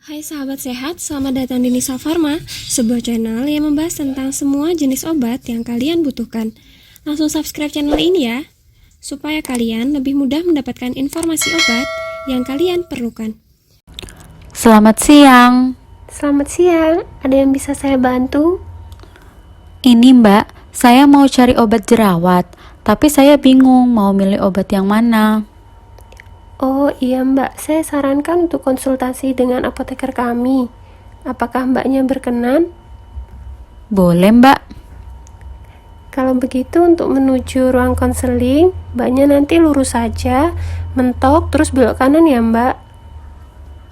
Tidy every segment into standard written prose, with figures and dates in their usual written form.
Hai sahabat sehat, selamat datang di Nisa Pharma, sebuah channel yang membahas tentang semua jenis obat yang kalian butuhkan. Langsung subscribe channel ini ya, supaya kalian lebih mudah mendapatkan informasi obat yang kalian perlukan. Selamat siang. Selamat siang, ada yang bisa saya bantu? Ini Mbak, saya mau cari obat jerawat, tapi saya bingung mau milih obat yang mana. Oh iya Mbak, saya sarankan untuk konsultasi dengan apoteker kami. Apakah Mbaknya berkenan? Boleh Mbak? Kalau begitu untuk menuju ruang konseling, Mbaknya nanti lurus saja, mentok terus belok kanan ya Mbak.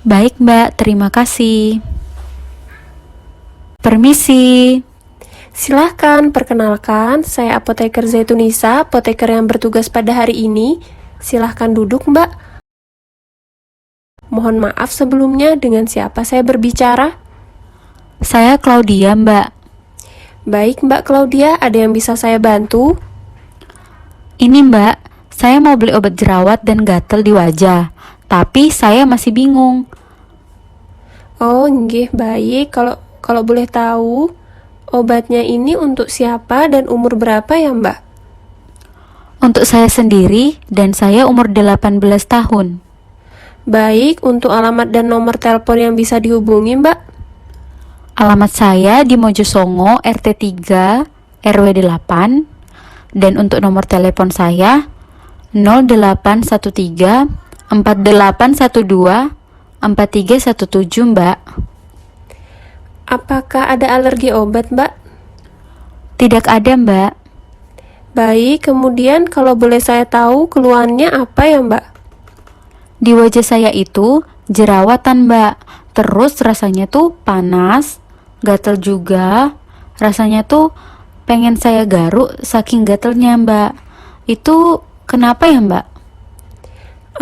Baik Mbak, terima kasih. Permisi. Silahkan, perkenalkan, saya apoteker Zaitunisa, apoteker yang bertugas pada hari ini. Silahkan duduk Mbak. Mohon maaf sebelumnya, dengan siapa saya berbicara? Saya Claudia Mbak. Baik Mbak Claudia, ada yang bisa saya bantu? Ini Mbak, saya mau beli obat jerawat dan gatal di wajah, tapi saya masih bingung. Oh, nggih, baik. Kalau boleh tahu, obatnya ini untuk siapa dan umur berapa ya Mbak? Untuk saya sendiri dan saya umur 18 tahun. Baik, untuk alamat dan nomor telepon yang bisa dihubungi Mbak? Alamat saya di Mojosongo, RT 3, RW 8. Dan untuk nomor telepon saya 0813 4812 4317 Mbak. Apakah ada alergi obat Mbak? Tidak ada Mbak. Baik, kemudian kalau boleh saya tahu keluhannya apa ya Mbak? Di wajah saya itu jerawatan Mbak. Terus rasanya tuh panas, gatel juga. Rasanya tuh pengen saya garuk saking gatelnya Mbak. Itu kenapa ya Mbak?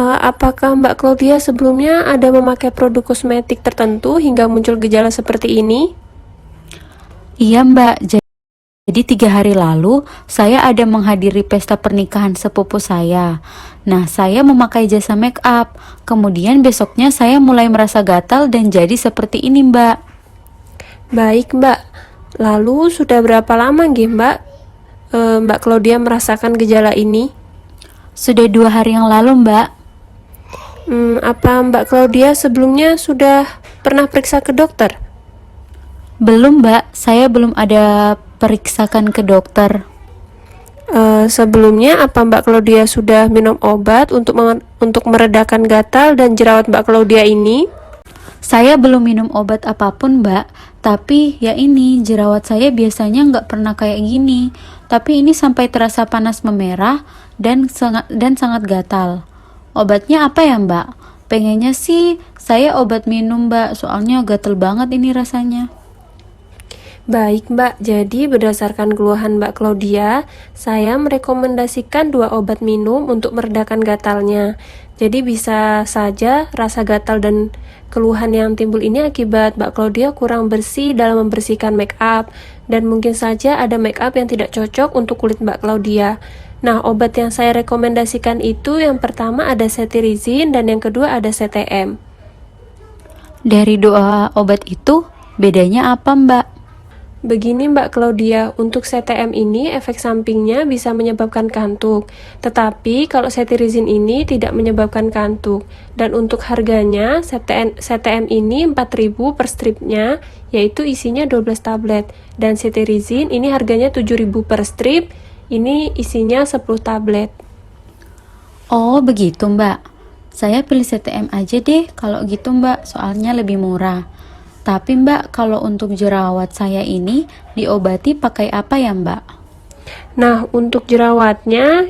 Apakah Mbak Claudia sebelumnya ada memakai produk kosmetik tertentu hingga muncul gejala seperti ini? Iya Mbak. Jadi 3 hari lalu saya ada menghadiri pesta pernikahan sepupu saya. Nah, saya memakai jasa make up. Kemudian besoknya saya mulai merasa gatal dan jadi seperti ini Mbak. Baik Mbak, lalu sudah berapa lama nggih Mbak? Mbak Claudia merasakan gejala ini? Sudah 2 hari yang lalu Mbak. Apa Mbak Claudia sebelumnya sudah pernah periksa ke dokter? Belum Mbak, saya belum ada periksakan ke dokter. Sebelumnya apa Mbak Claudia sudah minum obat untuk meredakan gatal dan jerawat Mbak Claudia ini? Saya belum minum obat apapun Mbak, tapi ya ini jerawat saya biasanya nggak pernah kayak gini. Tapi ini sampai terasa panas memerah dan sangat gatal. Obatnya apa ya Mbak? Pengennya sih saya obat minum Mbak, soalnya gatal banget ini rasanya. Baik Mbak, jadi berdasarkan keluhan Mbak Claudia, saya merekomendasikan 2 obat minum untuk meredakan gatalnya. Jadi bisa saja rasa gatal dan keluhan yang timbul ini akibat Mbak Claudia kurang bersih dalam membersihkan make up, dan mungkin saja ada make up yang tidak cocok untuk kulit Mbak Claudia. Nah, obat yang saya rekomendasikan itu yang pertama ada cetirizine dan yang kedua ada CTM. Dari 2 obat itu bedanya apa Mbak? Begini Mbak Claudia, untuk CTM ini efek sampingnya bisa menyebabkan kantuk, tetapi kalau cetirizine ini tidak menyebabkan kantuk. Dan untuk harganya, CTM ini 4.000 per stripnya, yaitu isinya 12 tablet. Dan cetirizine ini harganya 7.000 per strip, ini isinya 10 tablet. Oh begitu Mbak. Saya pilih CTM aja deh kalau gitu Mbak, soalnya lebih murah. Tapi Mbak, kalau untuk jerawat saya ini diobati pakai apa ya Mbak? Nah, untuk jerawatnya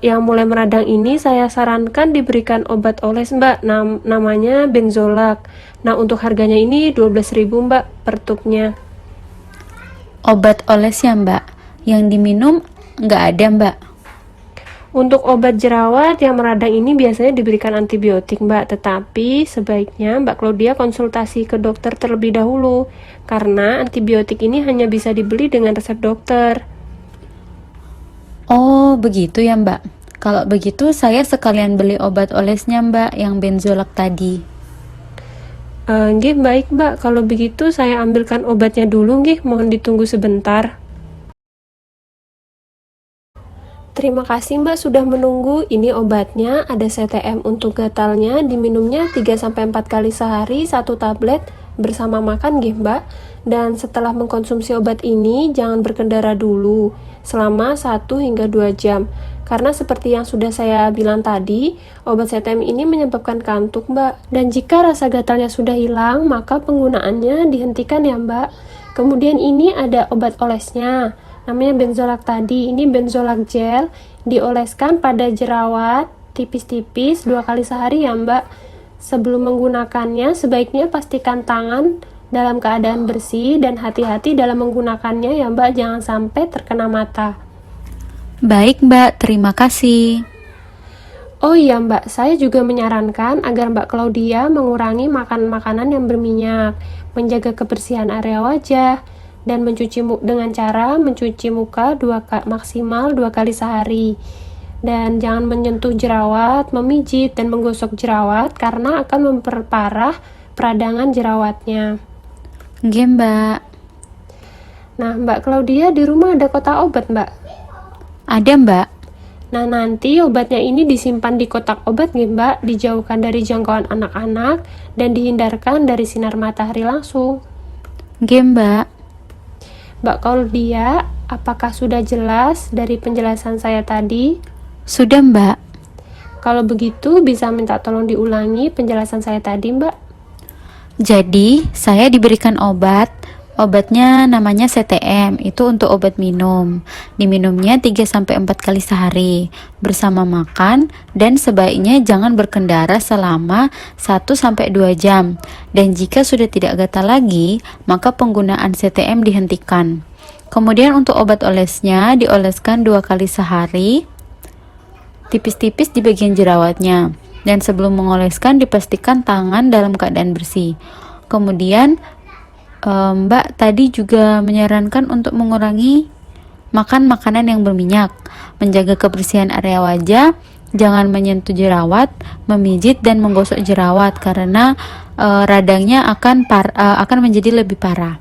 yang mulai meradang ini saya sarankan diberikan obat oles Mbak, namanya Benzolac. Nah, untuk harganya ini 12.000 Mbak per tubnya. Obat oles ya Mbak? Yang diminum nggak ada Mbak? Untuk obat jerawat yang meradang ini biasanya diberikan antibiotik Mbak, tetapi sebaiknya Mbak Claudia konsultasi ke dokter terlebih dahulu, karena antibiotik ini hanya bisa dibeli dengan resep dokter. Oh begitu ya Mbak. Kalau begitu saya sekalian beli obat olesnya Mbak, yang Benzolac tadi. Nggih, baik Mbak, kalau begitu saya ambilkan obatnya dulu nggih, mohon ditunggu sebentar. Terima kasih Mbak sudah menunggu. Ini obatnya, ada CTM untuk gatalnya, diminumnya 3-4 kali sehari, 1 tablet bersama makan nggih Mbak. Dan setelah mengkonsumsi obat ini, jangan berkendara dulu selama 1 hingga 2 jam. Karena seperti yang sudah saya bilang tadi, obat CTM ini menyebabkan kantuk Mbak. Dan jika rasa gatalnya sudah hilang, maka penggunaannya dihentikan ya Mbak. Kemudian ini ada obat olesnya, namanya benzolak tadi. Ini benzolak gel, dioleskan pada jerawat tipis-tipis 2 kali sehari ya Mbak. Sebelum menggunakannya, sebaiknya pastikan tangan dalam keadaan bersih dan hati-hati dalam menggunakannya ya Mbak, jangan sampai terkena mata. Baik Mbak, terima kasih. Oh iya Mbak, saya juga menyarankan agar Mbak Claudia mengurangi makan makanan yang berminyak, menjaga kebersihan area wajah, dan dengan cara mencuci muka maksimal 2 kali sehari. Dan jangan menyentuh jerawat, memijit, dan menggosok jerawat karena akan memperparah peradangan jerawatnya. Nggih Mbak. Nah, Mbak Claudia di rumah ada kotak obat Mbak? Ada Mbak. Nah, nanti obatnya ini disimpan di kotak obat nih Mbak, dijauhkan dari jangkauan anak-anak, dan dihindarkan dari sinar matahari langsung. Nggih Mbak. Mbak Claudia, apakah sudah jelas dari penjelasan saya tadi? Sudah Mbak. Kalau begitu, bisa minta tolong diulangi penjelasan saya tadi Mbak? Jadi, saya diberikan obat. Obatnya namanya CTM, itu untuk obat minum. Diminumnya 3-4 kali sehari bersama makan, dan sebaiknya jangan berkendara selama 1-2 jam. Dan jika sudah tidak gatal lagi, maka penggunaan CTM dihentikan. Kemudian untuk obat olesnya dioleskan 2 kali sehari, tipis-tipis di bagian jerawatnya. Dan sebelum mengoleskan dipastikan tangan dalam keadaan bersih. Kemudian Mbak tadi juga menyarankan untuk mengurangi makan makanan yang berminyak, menjaga kebersihan area wajah, jangan menyentuh jerawat, memijit dan menggosok jerawat karena radangnya akan menjadi lebih parah.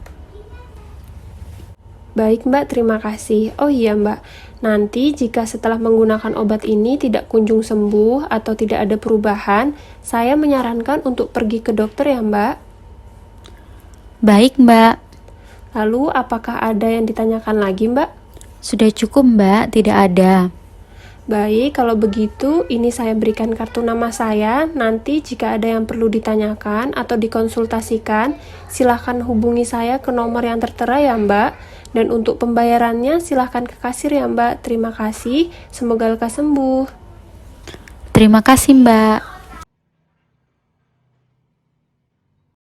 Baik Mbak, terima kasih. Oh iya Mbak, nanti jika setelah menggunakan obat ini tidak kunjung sembuh atau tidak ada perubahan, saya menyarankan untuk pergi ke dokter ya Mbak. Baik Mbak. Lalu apakah ada yang ditanyakan lagi Mbak? Sudah cukup Mbak, tidak ada. Baik, kalau begitu ini saya berikan kartu nama saya. Nanti jika ada yang perlu ditanyakan atau dikonsultasikan, silahkan hubungi saya ke nomor yang tertera ya Mbak. Dan untuk pembayarannya silahkan ke kasir ya Mbak. Terima kasih, semoga lekas sembuh. Terima kasih Mbak.